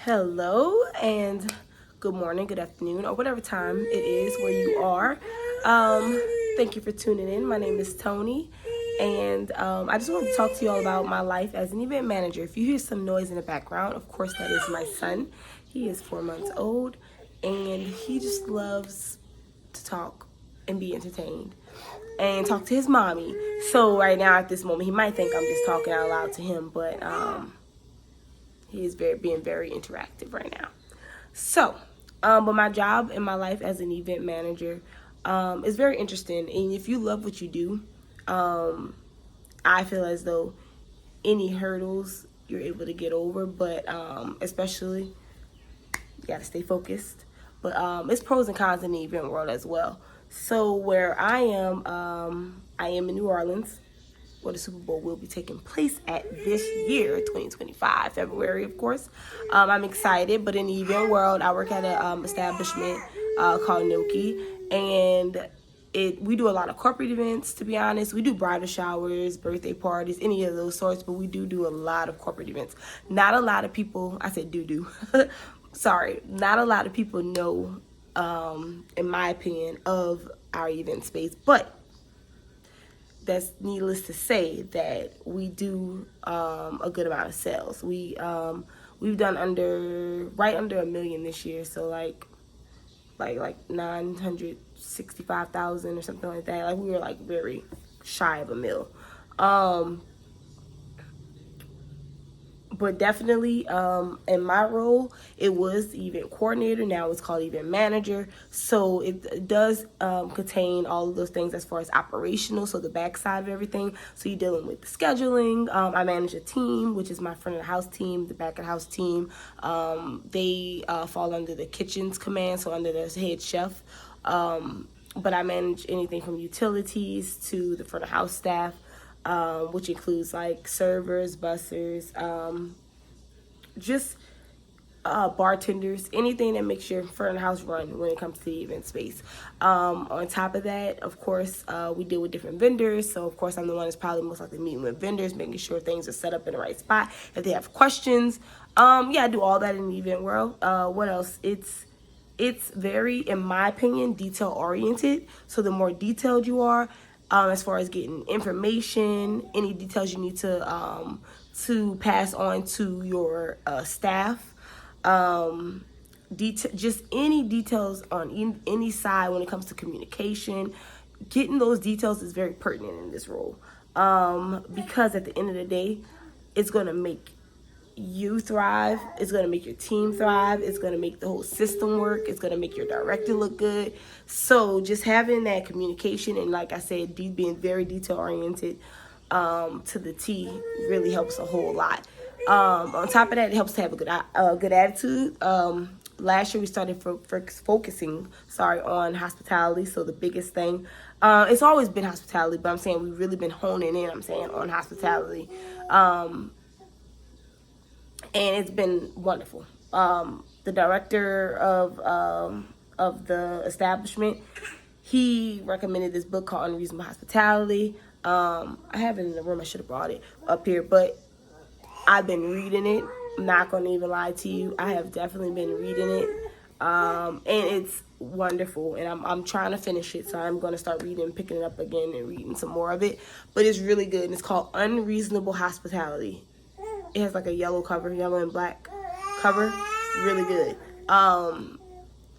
Hello and good morning, good afternoon, or whatever time it is where you are. Thank you for tuning in. My name is Tony, and I just want to talk to you all about my life as an event manager. If you hear some noise in the background, of course, that is my son. He is 4 months old, and he just loves to talk and be entertained and talk to his mommy. So, right now, at this moment, he might think I'm just talking out loud to him, but he is being very interactive right now. So, but my job in my life as an event manager is very interesting. And if you love what you do, I feel as though any hurdles you're able to get over, but especially you got to stay focused. But it's pros and cons in the event world as well. So where I am in New Orleans, where the Super Bowl will be taking place at this year, 2025, February, of course. I'm excited, but in the event world, I work at an establishment called Noki, and we do a lot of corporate events, to be honest. We do bridal showers, birthday parties, any of those sorts, but we do a lot of corporate events. Not a lot of people, I said do. Sorry, not a lot of people know, in my opinion, of our event space, but that's needless to say that we do a good amount of sales. We've done right under $1 million this year, so like 965,000 or something like that. Like we were like very shy of $1 million. But definitely in my role, it was event coordinator. Now it's called event manager. So it does contain all of those things as far as operational, so the backside of everything. So you're dealing with the scheduling. I manage a team, which is my front of the house team, the back of the house team. They fall under the kitchen's command, so under the head chef. But I manage anything from utilities to the front of house staff. Which includes like servers, bussers, just bartenders, anything that makes your front of the house run when it comes to the event space. On top of that, of course, we deal with different vendors. So, of course, I'm the one that's probably most likely meeting with vendors, making sure things are set up in the right spot. If they have questions, I do all that in the event world. What else? It's very, in my opinion, detail oriented. So the more detailed you are, as far as getting information, any details you need to pass on to your staff, just any details on any side when it comes to communication, getting those details is very pertinent in this role, because at the end of the day, it's going to make you thrive, it's going to make your team thrive, it's going to make the whole system work, it's going to make your director look good. So just having that communication and, like I said, being very detail oriented to the T really helps a whole lot. On top of that, it helps to have a good attitude. Last year we started focusing on hospitality. So the biggest thing, it's always been hospitality, but I'm saying we've really been honing in, on hospitality. And it's been wonderful. The director of the establishment, he recommended this book called Unreasonable Hospitality. I have it in the room. I should have brought it up here, but I've been reading it. I'm not going to even lie to you. I have definitely been reading it, and it's wonderful. And I'm trying to finish it, so I'm going to start reading, picking it up again, and reading some more of it. But it's really good, and it's called Unreasonable Hospitality. It has like a yellow and black cover. Really good.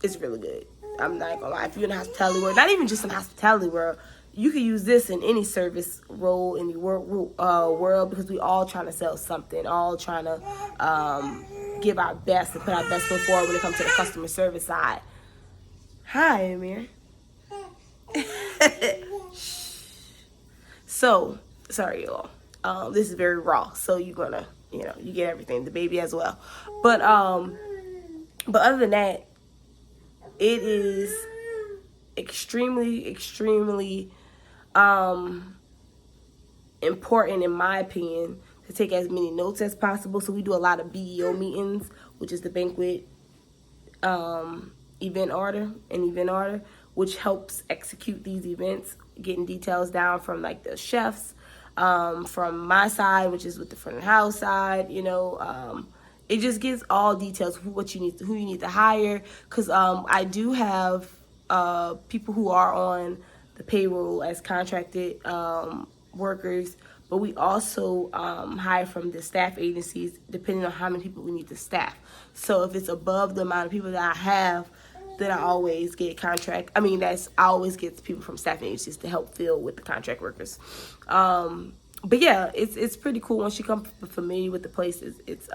It's really good. I'm not gonna lie. If you're in the hospitality world, not even just in the hospitality world, you can use this in any service role in the world, because we all trying to sell something, all trying to give our best and put our best foot forward when it comes to the customer service side. Hi, Amir. So, sorry, y'all. This is very raw, so you're gonna, you get everything, the baby as well. But other than that, it is extremely important, in my opinion, to take as many notes as possible. So we do a lot of BEO meetings, which is the banquet event order, which helps execute these events, getting details down from like the chefs, from my side, which is with the front of the house side, it just gives all details of who you need to hire. Because I do have people who are on the payroll as contracted workers, but we also hire from the staff agencies depending on how many people we need to staff. So if it's above the amount of people that I have, then I always get I always get people from staffing agencies to help fill with the contract workers. But yeah, it's pretty cool once you come familiar with the places. It's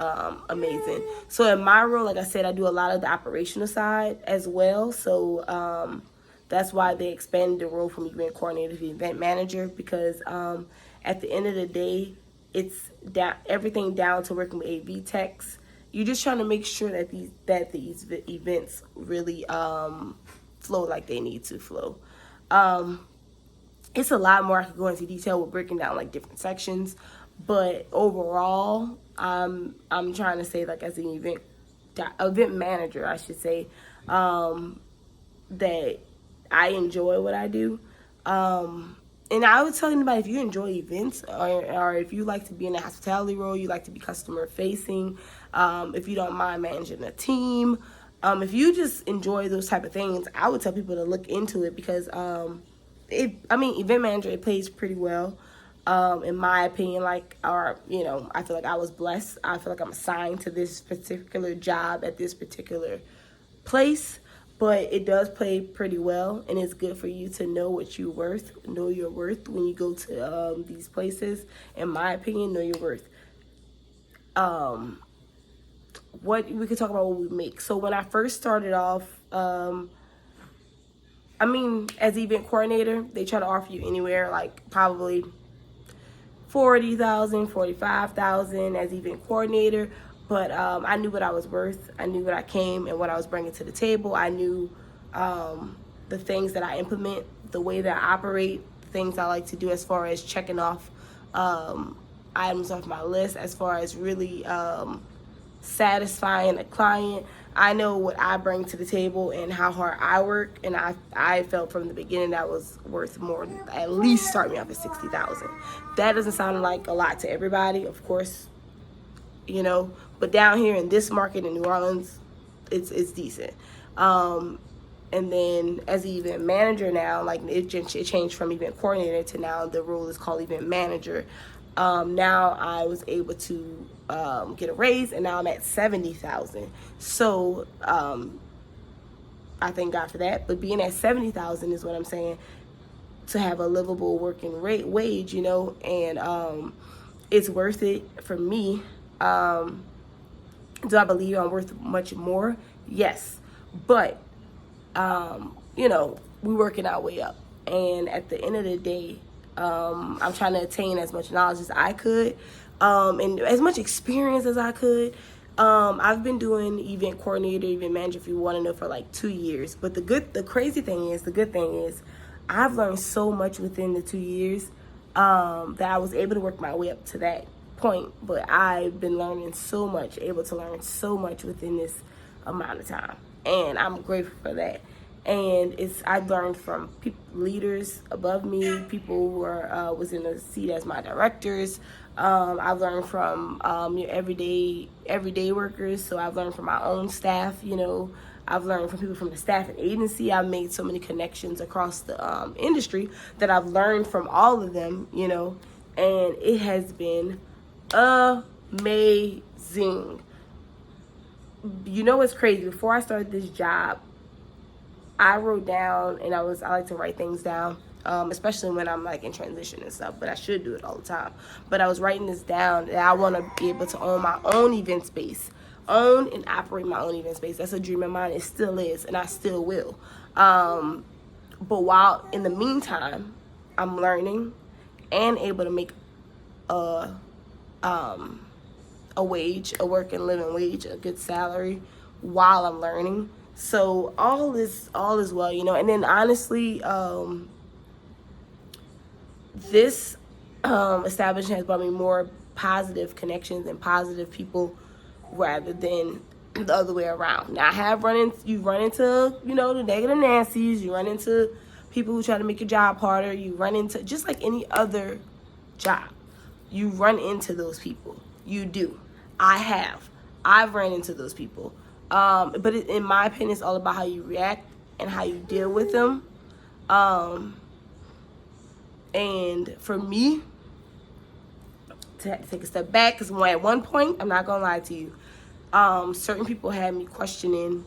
amazing. So in my role, like I said, I do a lot of the operational side as well. So that's why they expanded the role from event coordinator to event manager, because at the end of the day, it's everything down to working with AV techs. You're just trying to make sure that these events really flow like they need to flow. It's a lot more I could go into detail with breaking down like different sections, but overall, I'm trying to say, like, as an event manager, I should say, that I enjoy what I do. And I would tell anybody, if you enjoy events, or if you like to be in a hospitality role, you like to be customer facing, if you don't mind managing a team, if you just enjoy those type of things, I would tell people to look into it, because event manager, it pays pretty well, in my opinion. I feel like I was blessed. I feel like I'm assigned to this particular job at this particular place, but it does pay pretty well, and it's good for you to know your worth when you go to these places. In my opinion, know your worth. What we could talk about what we make. So when I first started off, as event coordinator, they try to offer you anywhere like probably $40,000, $45,000 as event coordinator. But I knew what I was worth. I knew what I came and what I was bringing to the table. I knew the things that I implement, the way that I operate, things I like to do as far as checking off items off my list, as far as really satisfying a client. I know what I bring to the table and how hard I work, and I felt from the beginning that was worth more, at least start me off at $60,000. That doesn't sound like a lot to everybody, of course, but down here in this market in New Orleans, it's decent. And then as an event manager now, like it changed from event coordinator to now the role is called event manager. Now I was able to get a raise, and now I'm at $70,000. So I thank God for that. But being at $70,000 is what I'm saying, to have a livable working wage, and it's worth it for me. Do I believe I'm worth much more? Yes, but we working our way up, and at the end of the day, I'm trying to attain as much knowledge as I could, and as much experience as I could. I've been doing event coordinator, event manager, if you want to know, for like 2 years. But the good thing is, I've learned so much within the 2 years that I was able to work my way up to that point. But I've been learning so much, able to learn so much within this amount of time, and I'm grateful for that. And I've learned from leaders above me, people who was in the seat as my directors. I've learned from your everyday workers. So I've learned from my own staff. I've learned from people from the staffing agency. I've made so many connections across the industry that I've learned from all of them. And it has been amazing. What's crazy? Before I started this job, I wrote down, and I like to write things down, especially when I'm like in transition and stuff, but I should do it all the time. But I was writing this down that I want to be able to own my own event space, own and operate my own event space. That's a dream of mine. It still is, and I still will. But while in the meantime, I'm learning and able to make a wage, a work and living wage, a good salary while I'm learning. So all is well, and then honestly, this establishment has brought me more positive connections and positive people rather than the other way around. Now you run into, the negative Nancy's, you run into people who try to make your job harder, you run into, just like any other job, you run into those people. You do. I have. I've ran into those people. But in my opinion, it's all about how you react and how you deal with them. And for me, to take a step back, because at one point, I'm not gonna lie to you, certain people had me questioning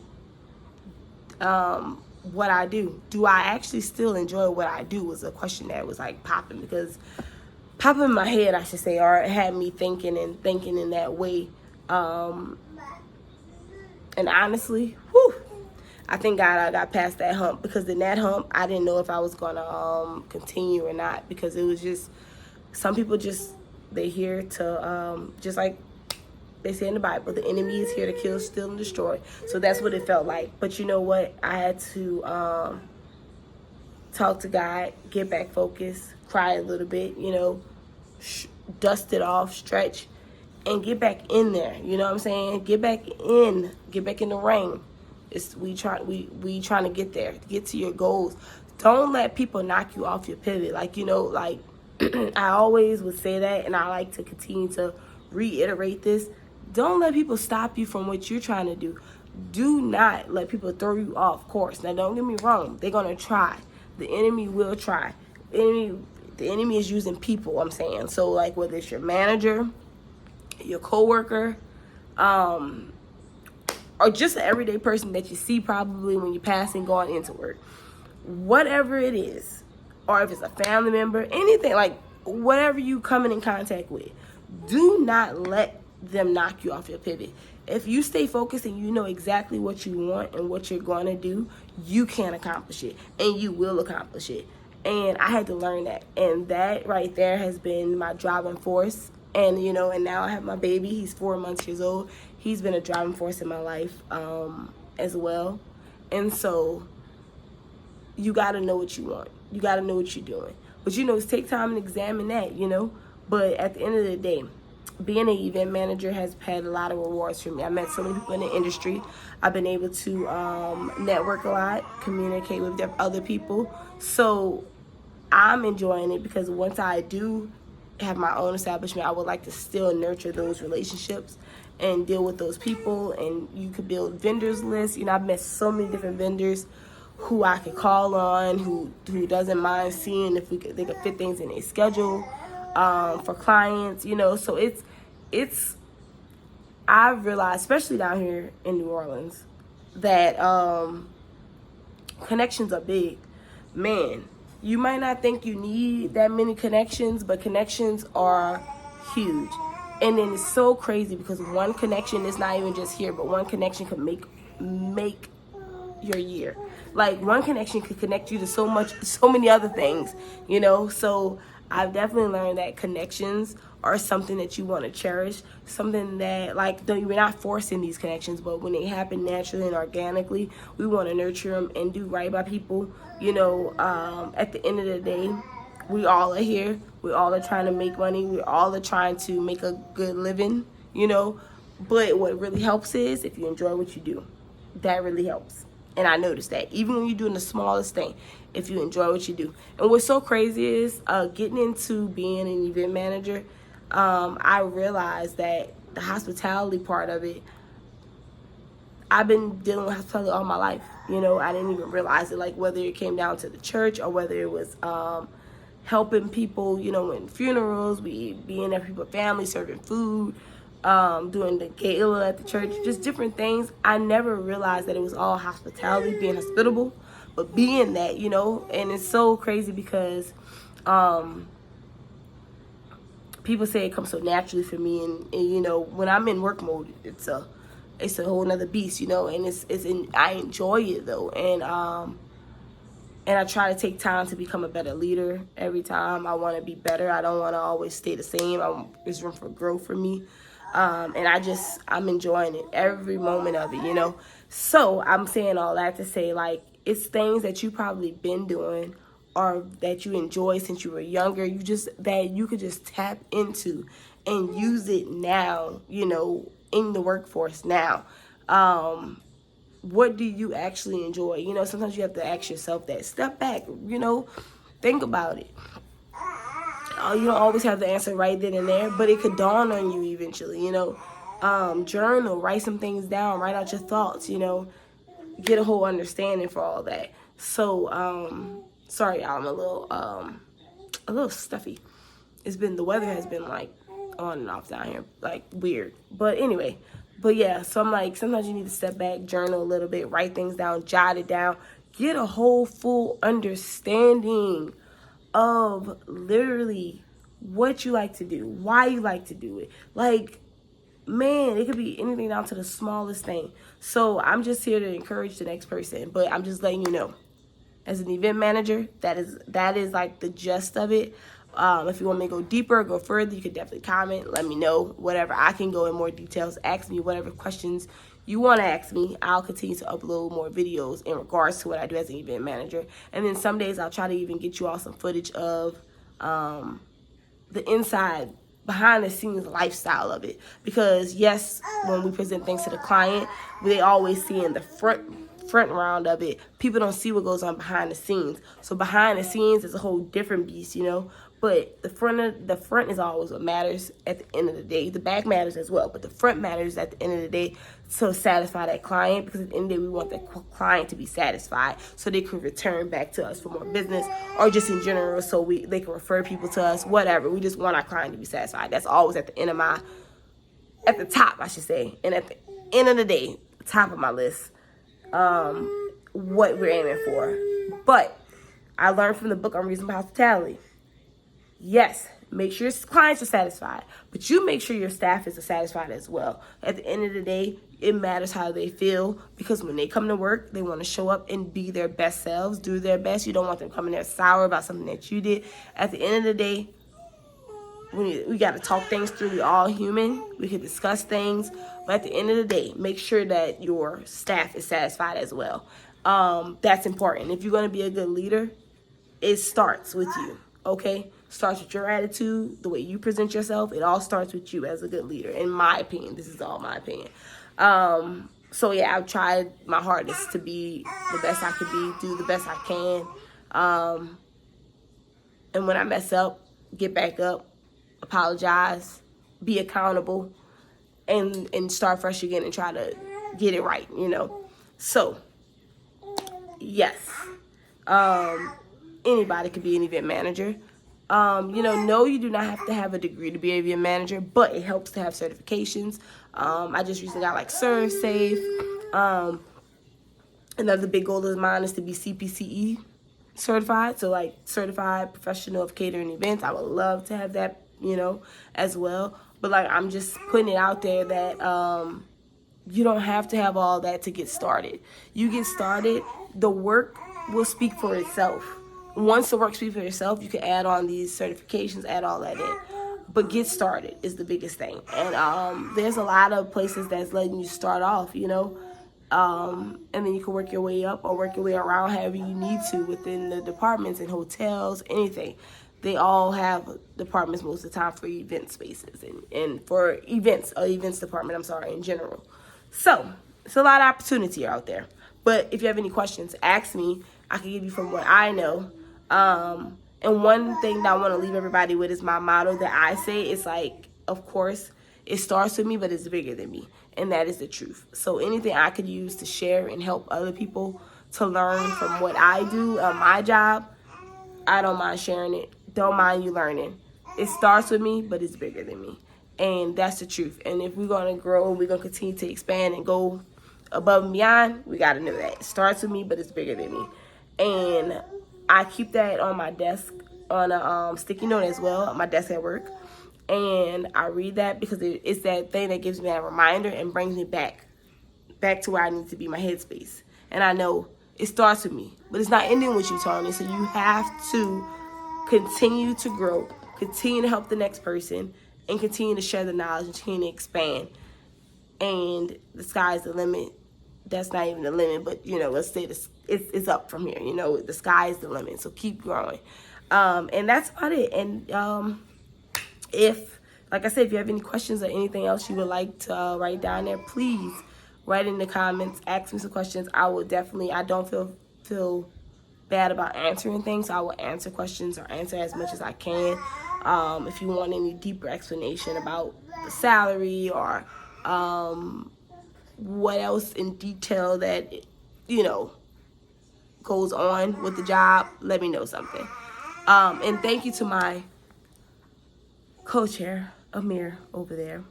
what I do. Do I actually still enjoy what I do? Was a question that was like popping in my head, I should say, or it had me thinking in that way. And honestly, I thank God I got past that hump, because in that hump, I didn't know if I was gonna continue or not, because it was just, some people just, they're here to, just like they say in the Bible, the enemy is here to kill, steal, and destroy. So that's what it felt like. But you know what? I had to talk to God, get back focused, cry a little bit, dust it off, stretch, and get back in there. You know what I'm saying? Get back in the ring. We trying to get there, get to your goals. Don't let people knock you off your pivot. I always would say that, and I like to continue to reiterate this. Don't let people stop you from what you're trying to do. Do not let people throw you off course. Now, don't get me wrong. They're going to try. The enemy will try. The enemy is using people, I'm saying. So, whether it's your manager, your coworker, or just an everyday person that you see probably when you're passing, going into work. Whatever it is, or if it's a family member, anything, whatever you coming in contact with, do not let them knock you off your pivot. If you stay focused and you know exactly what you want and what you're going to do, you can accomplish it, and you will accomplish it. And I had to learn that, and that right there has been my driving force. And and now I have my baby. He's 4 months old. He's been a driving force in my life as well. And so you got to know what you want. You got to know what you're doing. But take time and examine that. But at the end of the day, being an event manager has had a lot of rewards for me. I met so many people in the industry. I've been able to network a lot, communicate with other people. So I'm enjoying it, because once I do have my own establishment, I would like to still nurture those relationships and deal with those people. And you could build vendors lists. I've met so many different vendors who I could call on, who doesn't mind seeing if they could fit things in a schedule for clients. So it's I've realized, especially down here in New Orleans, that connections are big. Man, you might not think you need that many connections, but connections are huge. And then it's so crazy, because one connection is not even just here, but one connection could make your year. One connection could connect you to so many other things, So I've definitely learned that connections are something that you want to cherish, something that, we're not forcing these connections, but when they happen naturally and organically, we want to nurture them and do right by people. At the end of the day, we all are here. We all are trying to make money. We all are trying to make a good living, But what really helps is if you enjoy what you do. That really helps. And I noticed that even when you're doing the smallest thing, if you enjoy what you do. And what's so crazy is getting into being an event manager, I realized that the hospitality part of it, I've been dealing with hospitality all my life. I didn't even realize it, whether it came down to the church or whether it was helping people, in funerals, being there for people's families, serving food, doing the gala at the church, just different things. I never realized that it was all hospitality, being hospitable, but being that, and it's so crazy because people say it comes so naturally for me, and when I'm in work mode, it's a whole nother beast, and I enjoy it though, and I try to take time to become a better leader every time. I want to be better. I don't want to always stay the same. There's room for growth for me. And I'm enjoying it, every moment of it, So I'm saying all that to say, it's things that you probably been doing or that you enjoy since you were younger, that you could just tap into and use it now, in the workforce now. What do you actually enjoy? Sometimes you have to ask yourself that. Step back, think about it. You don't always have the answer right then and there, but it could dawn on you eventually, Journal, write some things down, write out your thoughts, you know, get a whole understanding for all that. So, sorry, y'all, I'm a little stuffy. The weather has been like on and off down here, like weird. But anyway, yeah, so I'm like, sometimes you need to step back, journal a little bit, write things down, jot it down, get a whole full understanding of literally what you like to do, why you like to do it. Like, man, it could be anything down to the smallest thing. So I'm just here to encourage the next person, but I'm just letting you know, as an event manager, that is like the gist of it. If you want me to go deeper, go further, you can definitely comment, let me know, whatever. I can go in more details, ask me whatever questions you want to ask me. I'll continue to upload more videos in regards to what I do as an event manager. And then some days I'll try to even get you all some footage of the inside, behind the scenes lifestyle of it. Because yes, when we present things to the client, they always see in the front round of it. People don't see what goes on behind the scenes. So behind the scenes is a whole different beast, you know. But the front is always what matters at the end of the day. The back matters as well, but the front matters at the end of the day to satisfy that client, because at the end of the day, we want that client to be satisfied so they can return back to us for more business, or just in general so they can refer people to us, whatever. We just want our client to be satisfied. That's always at the end of at the top, I should say. And at the end of the day, top of my list, what we're aiming for. But I learned from the book on Reasonable Hospitality. Yes, make sure your clients are satisfied, but you make sure your staff is satisfied as well. At the end of the day, it matters how they feel, because when they come to work, they want to show up and be their best selves, do their best. You don't want them coming there sour about something that you did. At the end of the day, we got to talk things through. We're all human. We can discuss things, but at the end of the day, make sure that your staff is satisfied as well. That's important. If you're going to be a good leader, it starts with you, okay? Starts with your attitude, the way you present yourself. It all starts with you as a good leader, in my opinion. This is all my opinion. So yeah, I've tried my hardest to be the best I could be, do the best I can. And when I mess up, get back up, apologize, be accountable, and start fresh again and try to get it right, you know. So, yes, anybody could be an event manager. No, you do not have to have a degree to be an event manager, but it helps to have certifications. I just recently got like ServSafe. Another big goal of mine is to be CPCE certified. So like certified professional of catering events. I would love to have that, as well. But like, I'm just putting it out there that, you don't have to have all that to get started. You get started, the work will speak for itself. Once the work speaks for itself, you can add on these certifications, add all that in. But get started is the biggest thing. And there's a lot of places that's letting you start off, and then you can work your way up or work your way around however you need to within the departments and hotels, anything. They all have departments most of the time for event spaces and for events department, in general. So it's a lot of opportunity out there. But if you have any questions, ask me. I can give you from what I know. And one thing that I want to leave everybody with is my motto that I say. It's like, of course, it starts with me, but it's bigger than me. And that is the truth. So anything I could use to share and help other people to learn from what I do on my job, I don't mind sharing it. Don't mind you learning. It starts with me, but it's bigger than me. And that's the truth. And if we're going to grow, we're going to continue to expand and go above and beyond, we got to know that. It starts with me, but it's bigger than me. And I keep that on my desk on a sticky note as well, on my desk at work. And I read that because it's that thing that gives me a reminder and brings me back to where I need to be, my headspace. And I know it starts with me, but it's not ending with you, Tony. So you have to continue to grow, continue to help the next person, and continue to share the knowledge and continue to expand. And the sky's the limit. That's not even the limit, but let's say it's up from here. The sky is the limit, so keep growing. And that's about it. And like I said, if you have any questions or anything else you would like to write down there, please write in the comments, ask me some questions. I don't feel bad about answering things, so I will answer questions or answer as much as I can. If you want any deeper explanation about the salary or what else in detail that, you know, goes on with the job, let me know something. And thank you to my co-chair, Amir, over there.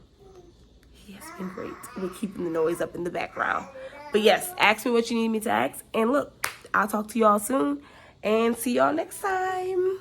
He has been great with keeping the noise up in the background. But yes, ask me what you need me to ask. And look, I'll talk to y'all soon. And see y'all next time.